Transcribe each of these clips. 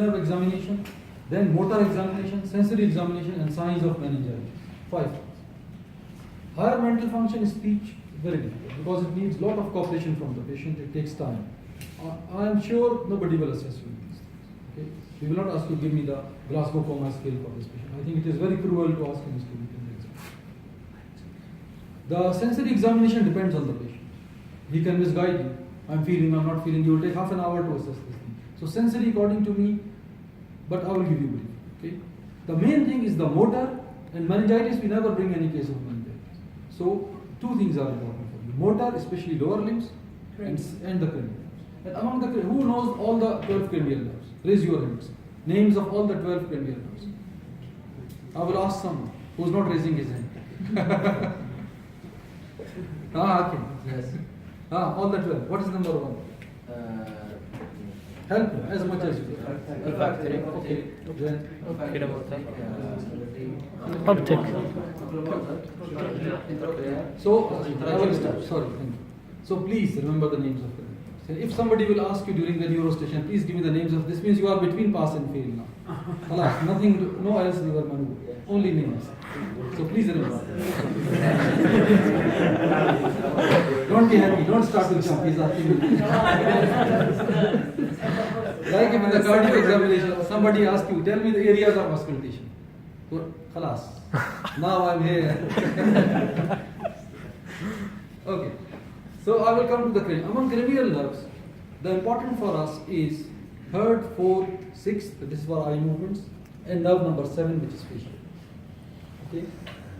nerve examination, then motor examination, sensory examination, and signs of meningitis. 5 things. Higher mental function is speech, very difficult because it needs a lot of cooperation from the patient. It takes time. I am sure nobody will assess you these things. Okay? We will not ask you to give me the Glasgow Coma scale for this patient. I think it is very cruel to ask him to give the exam. The sensory examination depends on the patient. He can misguide you. I'm feeling, I'm not feeling. You will take half an hour to assess this thing. So sensory according to me, but I will give you brief. Okay? The main thing is the motor and meningitis. We never bring any case of meningitis. So two things are important for you: motor, especially lower limbs, and the cranial nerves. And among the who knows all the 12 cranial nerves? Raise your hands. Names of all the 12 cranial nerves. I will ask someone who is not raising his hand. Okay. Yes. All the 12. What is number 1? Help me as much as you can. Okay. Then. Optic. So, I will start. Sorry, thank you. So please remember the names of them. So if somebody will ask you during the neuro station, please give me the names of this. Means you are between pass and fail now. Alas, nothing, no else you are maneuver. Only names. So please remember. Don't be happy. Don't start to jump. He's asking me. Like if in the cardiac examination, somebody asks you, tell me the areas of auscultation. Khalas. Now I'm here. Okay. So I will come to the cranial. Among cranial nerves, the important for us is third, fourth, sixth. This is for eye movements, and nerve number 7, which is facial. Okay.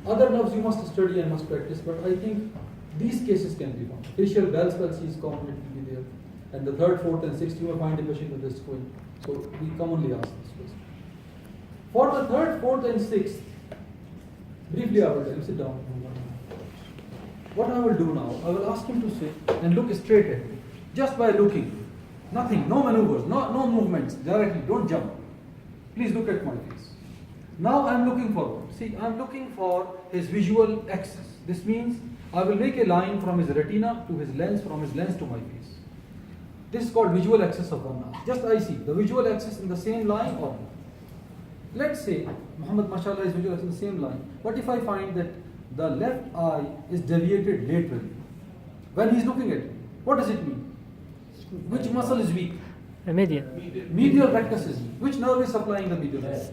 Other nerves you must study and must practice, but I think these cases can be found. Facial Bell's palsy is common, it will be there. And the third, fourth, and sixth, you will find a patient with this going. So we commonly ask this question. For the third, fourth, and sixth, briefly I will tell you, sit down. What I will do now, I will ask him to sit and look straight at me. Just by looking. Nothing, no maneuvers, no movements, directly, don't jump. Please look at my face. Now I am looking for what? See, I am looking for his visual axis. This means I will make a line from his retina to his lens, from his lens to my face. This is called visual axis of one eye. Just I see the visual axis in the same line or not. Let's say Muhammad mashallah is visual axis in the same line. What if I find that the left eye is deviated laterally when he is looking at me? What does it mean? Which muscle is weak? Medial. Medial rectus is weak. Which nerve is supplying the medial rectus?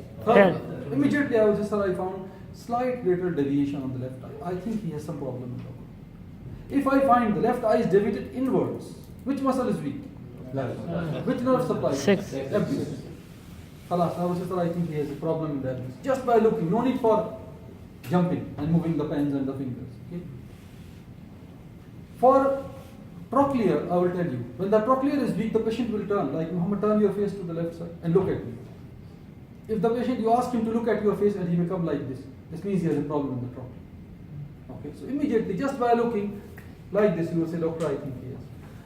Immediately I will say, sir, I found slight lateral deviation on the left eye. I think he has some problem in the eye. If I find the left eye is deviated inwards, which muscle is weak? Which nerve supplies? Sixth. Khalas, I will say, sir, I think he has a problem in that. Just by looking, no need for jumping and moving the pens and the fingers. Okay? For trochlear, I will tell you, when the trochlear is weak, the patient will turn, like Muhammad, turn your face to the left side and look at me. If the patient, you ask him to look at your face and he will come like this means he has a problem in the trochlea. Okay, so immediately, just by looking like this, you will say, doctor, I think he has.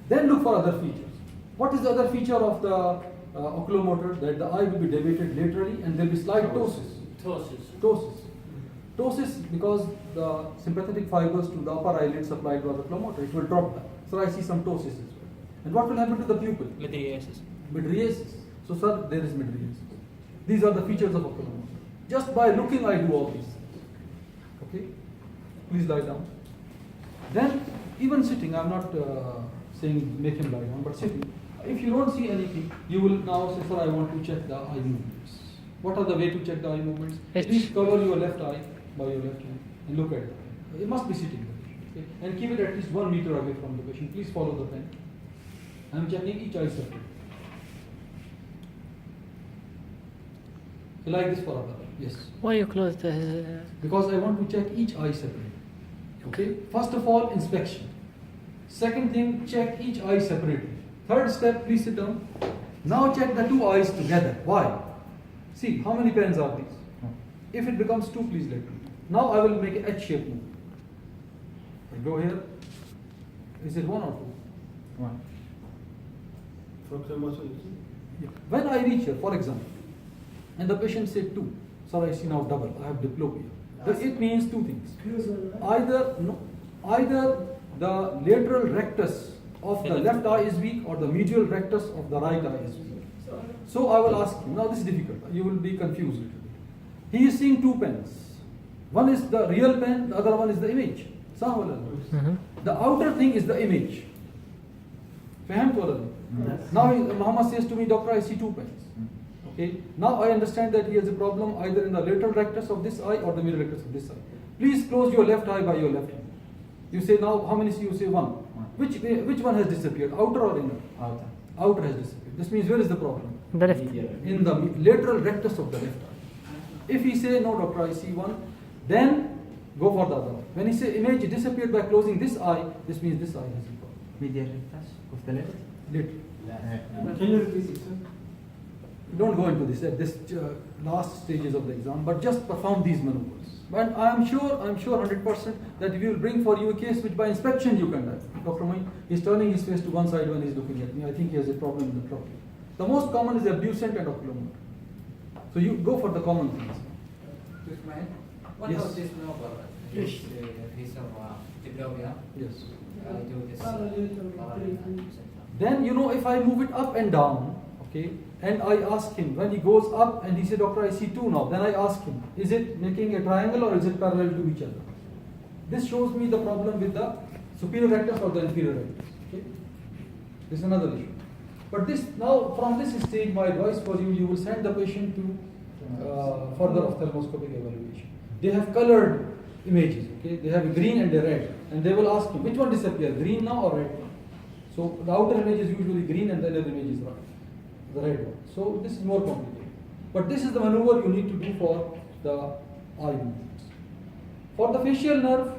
Then look for other features. What is the other feature of the oculomotor? That the eye will be deviated laterally and there will be slight ptosis. Ptosis because the sympathetic fibers to the upper eyelid supply to the oculomotor, it will drop down. So I see some ptosis as well. And what will happen to the pupil? Mydriasis. So sir, there is mydriasis. These are the features of oculomotor. Just by looking, I do all these things. Okay? Please lie down. Then, even sitting, I'm not saying make him lie down, but sitting. If you don't see anything, you will now say, sir, I want to check the eye movements. What are the way to check the eye movements? Please cover your left eye by your left hand and look at it. It must be sitting. Okay? And keep it at least 1 meter away from the patient. Please follow the pen. I'm checking each eye separately. Like this for other eye. Yes. Why you closed the... Because I want to check each eye separately. Okay? First of all, inspection. Second thing, check each eye separately. Third step, please sit down. Now check the 2 eyes together. Why? See, how many pens are these? If it becomes 2, please let me know. Now I will make a H-shaped move. I go here. Is it 1 or 2? 1. Yeah. When I reach here, for example, and the patient said 2, so I see now double. I have diplopia. It means 2 things. Either the lateral rectus of the left eye is weak or the medial rectus of the right eye is weak. So I will ask him, now this is difficult, you will be confused. He is seeing two pens. One is the real pen, the other one is the image. The outer thing is the image. فهمت ولا لا؟ Now Muhammad says to me, doctor, I see two pens. Okay. Now I understand that he has a problem either in the lateral rectus of this eye or the middle rectus of this eye. Please close your left eye by your left hand. You say now, how many? You say one. Which one has disappeared? Outer or inner? Outer. Outer has disappeared. This means where is the problem? The left. In the lateral rectus of the left eye. If he say no, doctor, I see one, then go for the other. When he say image disappeared by closing this eye, this means this eye has a problem. Medial rectus of the left. Lateral. Can you repeat it, sir? Don't go into this at this last stages of the exam, but just perform these maneuvers. But I'm sure 100% that we will bring for you a case which by inspection you can die. Dr. Moin, he's turning his face to one side when he's looking at me. I think he has a problem in the trachea. The most common is abducent and oculomotor. So you go for the common things. What Yes. about this novel? His diploma. Yes. Do this. Then if I move it up and down, okay, and I ask him when he goes up and he said, doctor, I see two now. Then I ask him, is it making a triangle or is it parallel to each other? This shows me the problem with the superior rectus or the inferior rectus. Okay, this is another issue. But this now from this stage, my advice for you, you will send the patient to further ophthalmoscopic evaluation. They have colored images. Okay, they have a green and a red, and they will ask him which one disappeared, green now or red now. So the outer image is usually green and the inner image is the red one. So this is more complicated. But this is the maneuver you need to do for the eye movements. For the facial nerve,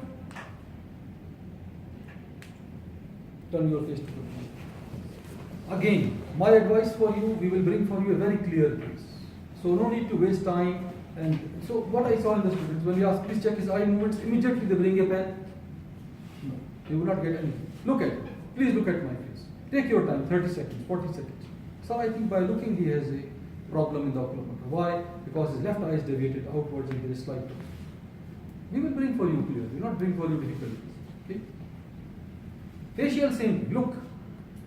turn your face to the front. Again, my advice for you, we will bring for you a very clear case. So no need to waste time. And so what I saw in the students, when you ask, please check his eye movements, immediately they bring a pen. No, you will not get anything. Look at it. Please look at my face. Take your time, 30 seconds, 40 seconds. So I think by looking he has a problem in the oculomotor. Why? Because his left eye is deviated outwards and there is slight. We will bring for you clear. We will not bring for you difficulties. Okay? Facial same. Look.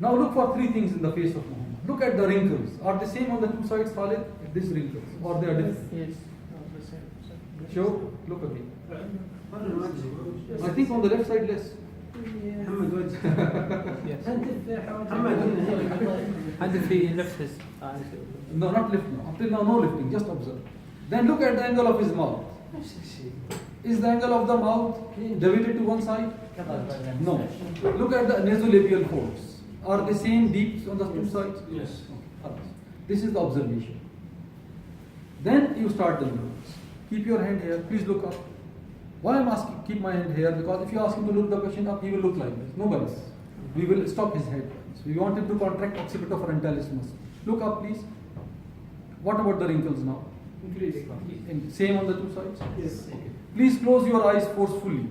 Now look for three things in the face of Muhammad. Look at the wrinkles. Are they same on the two sides, Khalid? These wrinkles. Or they are different? Yes. Sure? Look again. I think on the left side less. محمد وجه. Yes. محمد في left his No, not lift now. Until now, no lifting. Just observe. Then look at the angle of his mouth. Is the angle of the mouth deviated to one side? No. Look at the nasolabial folds. Are they same deep on the two sides? Yes. Okay. This is the observation. Then you start the movements. Keep your hand here. Please look up. Why I'm asking, keep my hand here? Because if you ask him to look the patient up, he will look like this. Nobody. We will stop his head. We want him to contract occipitofrontalis muscle. Look up, please. What about the wrinkles now? Same on the two sides? Yes. Okay. Please close your eyes forcefully.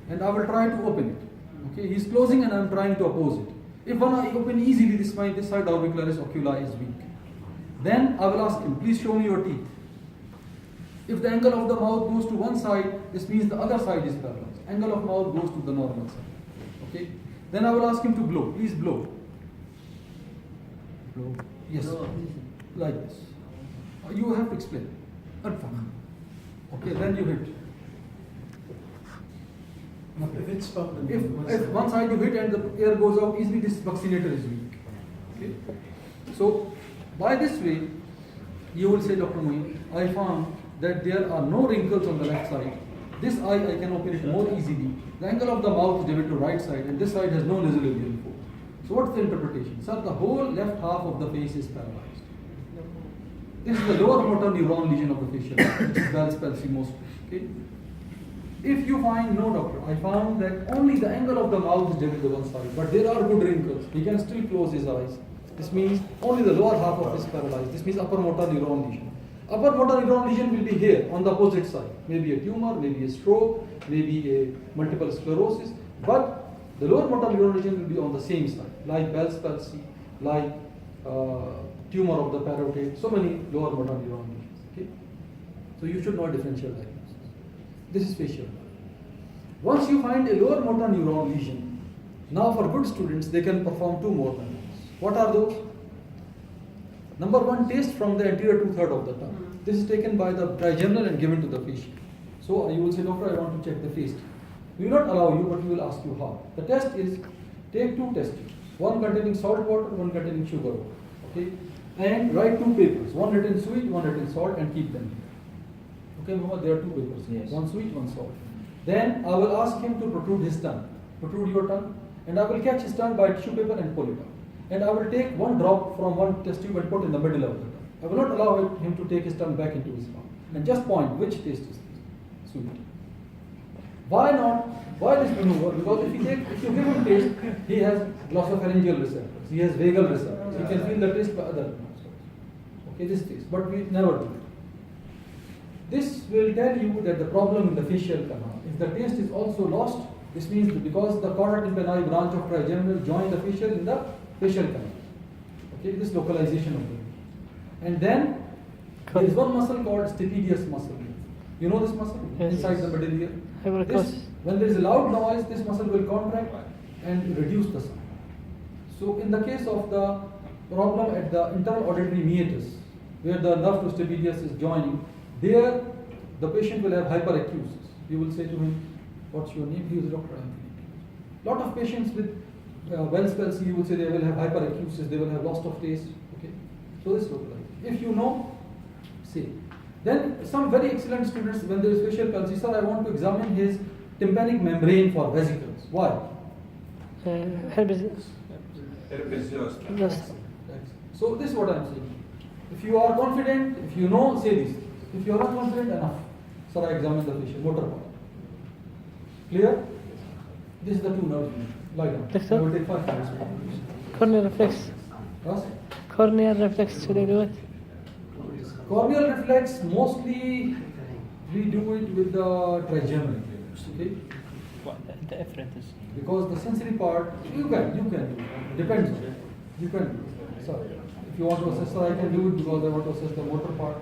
And I will try to open it. Okay, he's closing and I'm trying to oppose it. If one eye open easily, this side orbicularis oculi is weak. Then I will ask him, please show me your teeth. If the angle of the mouth goes to one side, this means the other side is paralyzed. Angle of mouth goes to the normal side. Okay? Then I will ask him to blow. Please blow. Blow. Yes. Like this. You have to explain. Okay, then you hit. If it's problem, If one side you hit and the air goes out easily, this vaccinator is weak. Okay? So, by this way, you will say, Dr. Moin, I found that there are no wrinkles on the left side. This eye I can open it more easily. The angle of the mouth is deviated to right side and this side has no nasolabial fold. So what's the interpretation? Sir, the whole left half of the face is paralyzed. This is the lower motor neuron lesion of the facial, which is Bell's palsy mostly. Okay? If you find, no doctor, I found that only the angle of the mouth is deviated to one side, but there are good wrinkles. He can still close his eyes. This means only the lower half of is paralyzed. This means upper motor neuron lesion. Upper motor neuron lesion will be here on the opposite side. Maybe a tumor, maybe a stroke, maybe a multiple sclerosis. But the lower motor neuron lesion will be on the same side, like Bell's palsy, like tumor of the parotid, so many lower motor neuron lesions. Okay? So you should know differential diagnosis. This is facial. Once you find a lower motor neuron lesion, now for good students, they can perform two more maneuvers. What are those? Number one, taste from the anterior two-thirds of the tongue. This is taken by the trigeminal and given to the patient. So you will say, doctor, I want to check the taste. We will not allow you, but we will ask you how. The test is, take two test tubes, one containing salt water, one containing sugar water. Okay? And write two papers, one written sweet, one written salt, and keep them here. Okay, Muhammad, there are two papers. Yes. One sweet, one salt. Then I will ask him to protrude his tongue. Protrude your tongue. And I will catch his tongue by tissue paper and pull it out. And I will take one drop from one test tube and put in the middle of the tongue. I will not allow him to take his tongue back into his mouth. And just point which taste is this? Sweet. Why not? Why this maneuver? Because if you give him taste, he has glossopharyngeal receptors. He has vagal receptors. He can feel the taste by other nerves. Okay, this taste. But we never do it. This will tell you that the problem in the facial canal. If the taste is also lost, this means that because the chorda tympani branch of trigeminal join the facial in the facial canal. Okay, this localization of the. And then there is one muscle called stapedius muscle. You know this muscle? Yes. Inside the middle ear. Hyperacousis. This, when there is a loud noise, this muscle will contract and reduce the sound. So in the case of the problem at the internal auditory meatus, where the nerve to stapedius is joining, there the patient will have hyperacusis. You will say to him, what's your name? He is Dr. Anthony. Lot of patients with Wells palsy, you will say they will have hyperacusis, they will have loss of taste. Okay, so this localized. If you know, say. Then some very excellent students, when there is facial palsy, sir, I want to examine his tympanic membrane for vesicles. Why? Herpes. Just. So this is what I am saying. If you are confident, if you know, say this. If you are not confident enough, sir, I examine the facial motor part. Clear? This is the two nerves. Lie down. Doctor? I will take 5 minutes. Corneal reflex. Yes? Corneal reflex, should I do it? Corneal reflex, mostly we do it with the trigeminal. Okay? The efferent is. Because the sensory part, you can do it. Depends on it. You can do it. Sorry. If you want to assess, I can do it because I want to assess the motor part.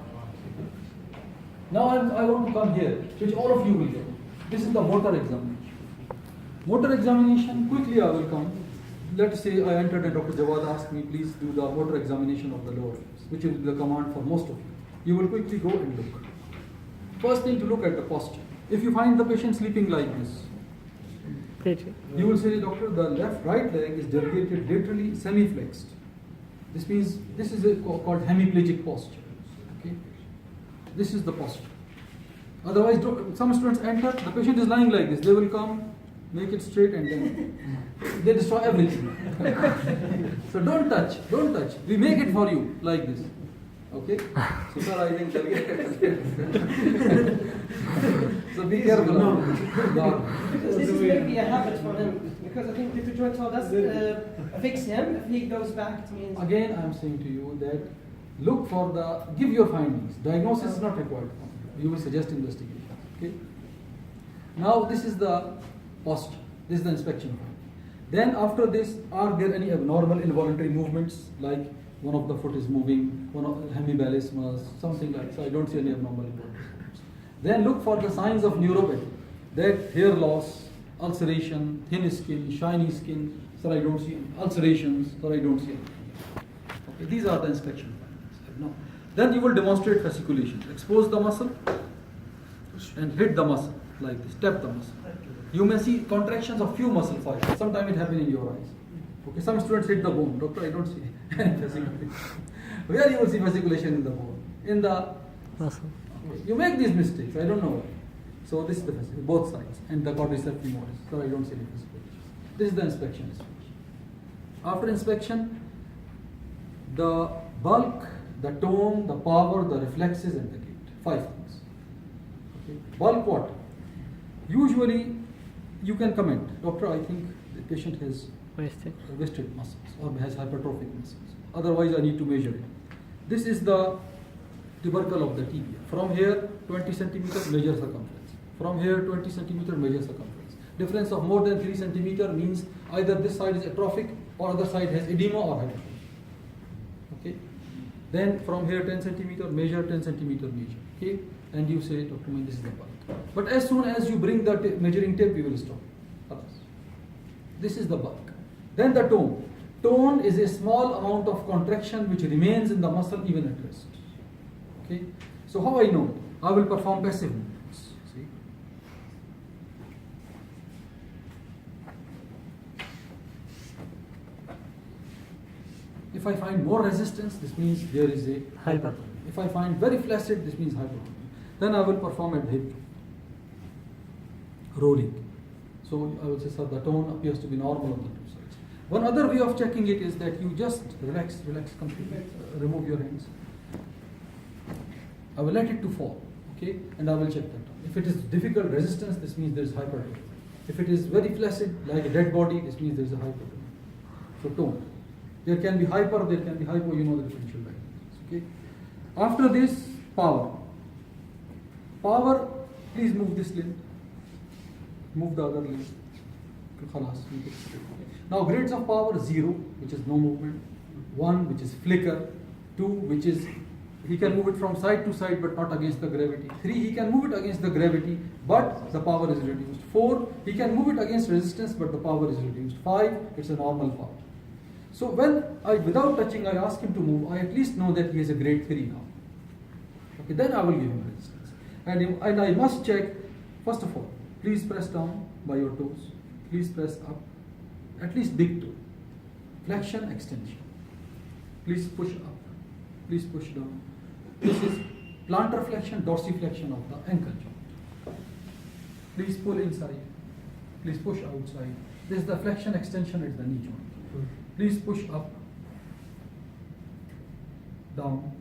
Now I want to come here, which all of you will get. This is the motor examination. Motor examination, quickly I will come. Let's say I entered and Dr. Jawad asked me, please do the motor examination of the lower face, which is the command for most of you. You will quickly go and look. First thing to look at the posture. If you find the patient sleeping like this, you will say, doctor, the right leg is deviated laterally semi-flexed. This means this is called hemiplegic posture. Okay? This is the posture. Otherwise, some students enter, the patient is lying like this. They will come, make it straight, and then they destroy everything. So don't touch. We make it for you like this. Okay? So sir, I think so be careful. No. This is maybe a habit for him, because I think Dr. Joy told us fix him if he goes back. It means Again, I am saying to you that look for give your findings. Diagnosis is not required. You will suggest investigation. Okay? Now this is the posture. This is the inspection. Then after this, are there any abnormal involuntary movements, like one of the foot is moving, one of hemibalismus, something like that? So I don't see any abnormal involuntary movements. Then look for the signs of neuropathy, that hair loss, ulceration, thin skin, shiny skin. Sir, I don't see any ulcerations. Sir, I don't see any. Okay, these are the inspection findings. No. Then you will demonstrate fasciculation. Expose the muscle and hit the muscle like this. Tap the muscle. You may see contractions of few muscle fibers. Sometimes it happens in your eyes. Okay, some students hit the bone. Doctor, I don't see any fasciculation. Where you will see fasciculation in the bone? In the muscle. Okay. You make these mistakes. I don't know why. So this is the fasciculation, both sides, and the quadriceps femoris. So I don't see any fasciculation. This is the inspection. After inspection, the bulk, the tone, the power, the reflexes, and the gait. 5 things. Okay. Bulk what? Usually, you can comment, doctor, I think the patient has wasted muscles or has hypertrophic muscles. Otherwise, I need to measure it. This is the tubercle of the tibia. From here, 20 centimeters, measure circumference. From here, 20 centimeters, measure circumference. Difference of more than 3 centimeters means either this side is atrophic or other side has edema or hypertrophy. Okay. Then from here 10 centimeter, measure 10 centimeter, measure. Okay, and you say, Dr. Man, this is the bulk. But as soon as you bring the measuring tape, we will stop. This is the bulk. Then the tone. Tone is a small amount of contraction which remains in the muscle even at rest. Okay. So how I know? I will perform passive movements. See. If I find more resistance, this means there is a hypertrophy. If I find very flaccid, this means hypertrophy. Then I will perform at hip rolling. So I will say, sir, the tone appears to be normal on the two sides. One other way of checking it is that you just relax completely, remove your hands. I will let it to fall, okay, and I will check that. If it is difficult resistance, this means there is hypertrophy. If it is very flaccid, like a dead body, this means there is a hypertrophy. So tone. There can be hyper, there can be hypo, you know the differential values, okay. After this, power. Power, please move this limb. Move the other limb. Now grades of power: 0, which is no movement; 1, which is flicker; 2, which is he can move it from side to side but not against the gravity; 3, he can move it against the gravity but the power is reduced; 4, he can move it against resistance but the power is reduced; 5, it's a normal power. So when without touching, I ask him to move, I at least know that he is a grade 3 now. Okay, then I will give him resistance. And I must check, first of all, please press down by your toes. Please press up, at least big toe. Flexion, extension. Please push up. Please push down. This is plantar flexion, dorsiflexion of the ankle joint. Please pull inside. Please push outside. This is the flexion, extension at the knee joint. Please push up, down.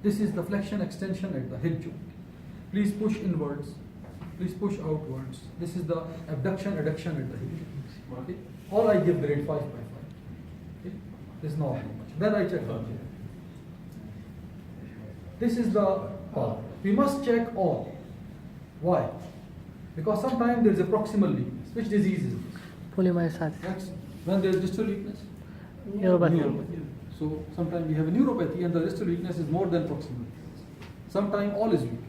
This is the flexion, extension at the hip joint. Please push inwards. Please push outwards. This is the abduction, adduction at the hip. Okay. All I give grade 5 by 5. Okay. This is not much. Then I check out here. This is the power. We must check all. Why? Because sometimes there is a proximal weakness. Which disease is this? Polymyositis. That's when there is distal weakness. Neuropathy. So sometimes we have a neuropathy and the distal weakness is more than proximal weakness. Sometimes all is weak.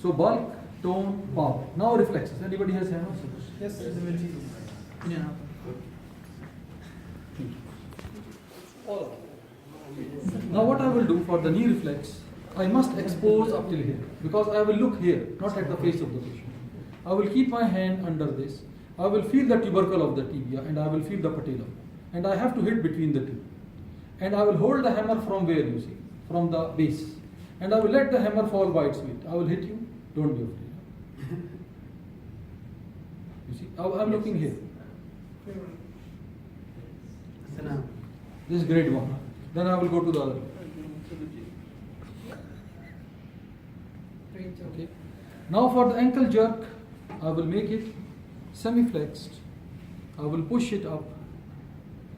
So bulk, tone, power. Now reflexes. Anybody has hand? Yes. Yeah. Now what I will do for the knee reflex, I must expose up till here because I will look here, not at the face of the patient. I will keep my hand under this. I will feel the tubercle of the tibia and I will feel the patella. And I have to hit between the two. And I will hold the hammer from where you see, from the base. And I will let the hammer fall by its weight. I will hit you, don't be afraid. You see, I'm looking here. This is grade 1. Then I will go to the other. Okay. Now for the ankle jerk, I will make it semi-flexed. I will push it up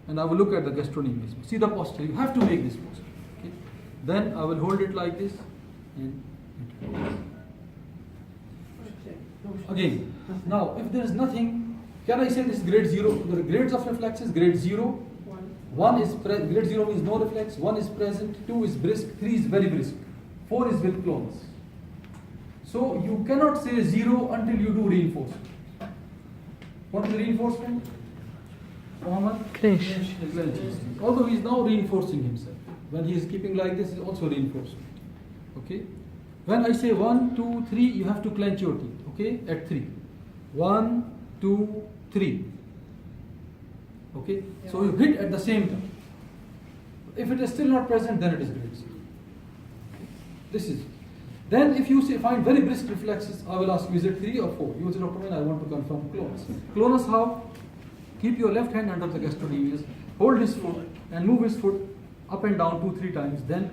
and I will look at the gastrocnemius. See the posture. You have to make this posture. Okay. Then I will hold it like this and again. Now if there is nothing, can I say this is grade 0? The grades of reflexes: grade 0. 1 is grade 0 means no reflex, 1 is present, 2 is brisk, 3 is very brisk, 4 is with clones. So you cannot say 0 until you do reinforcement. What is reinforcement? Muhammad? Clinch. Although he is now reinforcing himself. When he is keeping like this, is also reinforcement. Okay? When I say 1, 2, 3, you have to clench your teeth. Okay? At 3. 1, 2, 3. Okay? So you hit at the same time. If it is still not present, then it is grade 0. This is. Then if you find very brisk reflexes, I will ask you, is it 3 or 4? You will say, Dr. Min, I want to confirm clonus. Clonus how? Keep your left hand under the gastrocnemius, hold his foot and move his foot up and down 2-3 times, then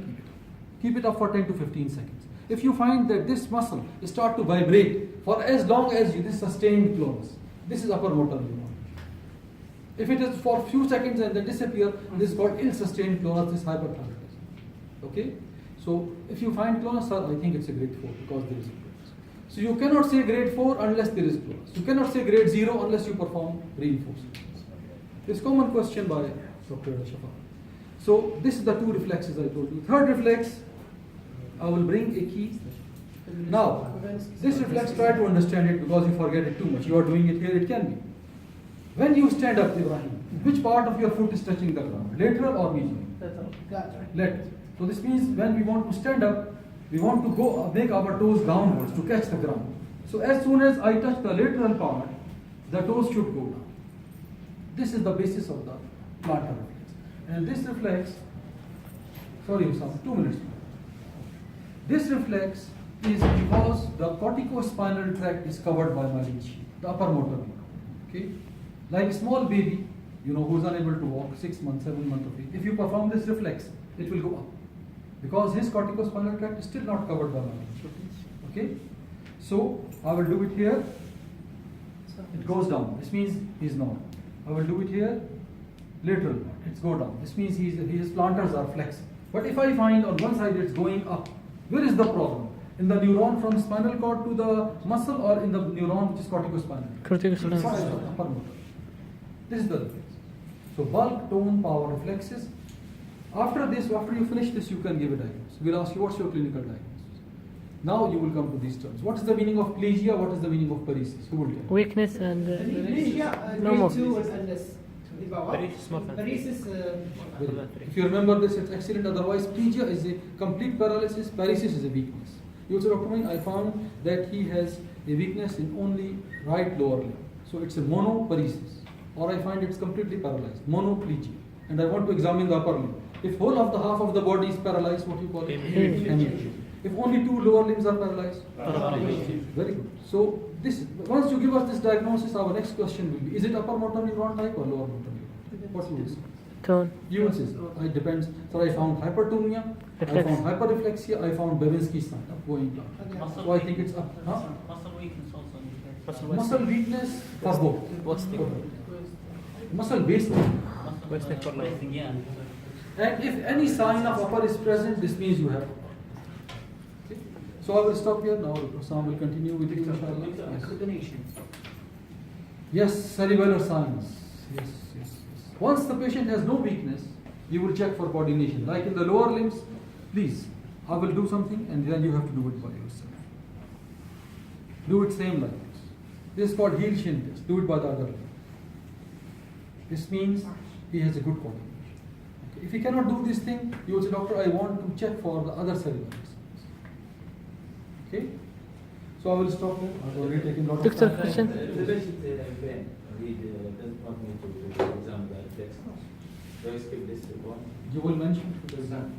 keep it up. Keep it up for 10 to 15 seconds. If you find that this muscle start to vibrate for as long as this sustained clonus, this is upper motor neuron. If it is for a few seconds and then disappear, this is called ill-sustained clonus, this hyperthyroidism. Okay? So if you find clonus, I think it's a grade 4 because there is a clonus. So you cannot say grade 4 unless there is clonus. You cannot say grade 0 unless you perform reinforcement. This common question by Dr. Shafa. So this is the 2 reflexes I told you. Third reflex, I will bring a key. Now, this reflex, try to understand it because you forget it too much. You are doing it here, it can be. When you stand up, Ibrahim, which part of your foot is touching the ground, lateral or medial? Lateral. So this means when we want to stand up, we want to go make our toes downwards to catch the ground. So as soon as I touch the lateral part, the toes should go down. This is the basis of the plantar reflex. And this reflex, sorry Usam, 2 minutes. This reflex is because the corticospinal tract is covered by my leech, the upper motor neuron. Okay? Like a small baby, who is unable to walk, 6 months, 7 months of age. If you perform this reflex, it will go up. Because his corticospinal tract is still not covered by my leech. Okay? So I will do it here. It goes down. This means he is normal. I will do it here. Lateral part. It's go down. This means his plantars are flexed. But if I find on one side it's going up, where is the problem? In the neuron from spinal cord to the muscle, or in the neuron which is corticospinal? Corticospinal. Upper motor. This is the reflex. So bulk, tone, power, reflexes. After you finish this, you can give a diagnosis. We'll ask you what's your clinical diagnosis. Now you will come to these terms. What is the meaning of plegia? What is the meaning of paresis? Who will tell? Weakness and no Grade more. 2 and this. Paresis movement. Paresis, If you remember this, it's excellent. Otherwise, plegia is a complete paralysis. Paresis is a weakness. You say, Dr. Main, I found that he has a weakness in only right lower limb. So it's a monoparesis. Or I find it's completely paralyzed. Monoplegia. And I want to examine the upper limb. If whole of the half of the body is paralyzed, what do you call it? Hemiplegia. If only 2 lower limbs are paralyzed? Very good. So once you give us this diagnosis, our next question will be, is it upper motor neuron type or lower motor neuron? What you will say? Tone. You will say, it depends. So I found hypertonia, I found hyperreflexia, I found Babinski's sign, upgoing plant. So I think it's up. Huh? Muscle weakness also. Muscle weakness for both. What's the Muscle wasting. wasting for life? Yeah. And if any sign of upper is present, this means you have upper. Okay? So I will stop here now. Sam will continue with you, inshallah. Yes, cerebellar signs. Yes. Once the patient has no weakness, you will check for coordination. Like in the lower limbs, please, I will do something and then you have to do it by yourself. Do it same like this. This is called heel shin test. Do it by the other leg. This means he has a good coordination. Okay. If he cannot do this thing, you will say, doctor, I want to check for the other cerebellar signs. Okay? So I will stop here. I've already taken a lot of Doctor, time. question? The patient again, he doesn't want me to examine the reflex. Do I skip this one? You will mention to the exam.